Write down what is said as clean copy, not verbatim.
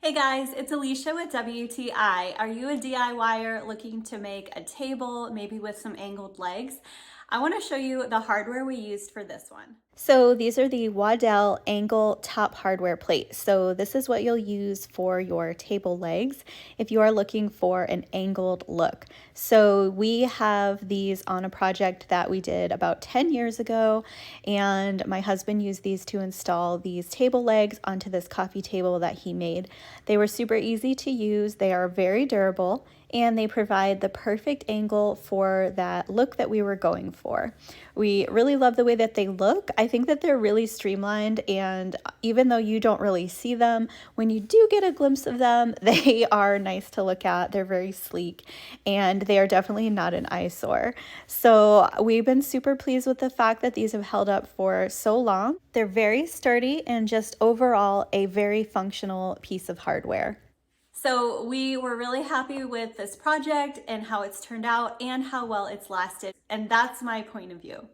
Hey guys, it's Alicia with WTI. Are you a DIYer looking to make a table, maybe with some angled legs? I want to show you the hardware we used for this one. So these are the Waddell angle top hardware plates. So this is what you'll use for your table legs if you are looking for an angled look. So we have these on a project that we did about 10 years ago, and my husband used these to install these table legs onto this coffee table that he made. They were super easy to use, they are very durable, and they provide the perfect angle for that look that we were going for. We really love the way that they look. I think that they're really streamlined, and even though you don't really see them, when you do get a glimpse of them, they are nice to look at. They're very sleek, and they are definitely not an eyesore. So we've been super pleased with the fact that these have held up for so long. They're very sturdy and just overall a very functional piece of hardware. So we were really happy with this project and how it's turned out and how well it's lasted. And that's my point of view.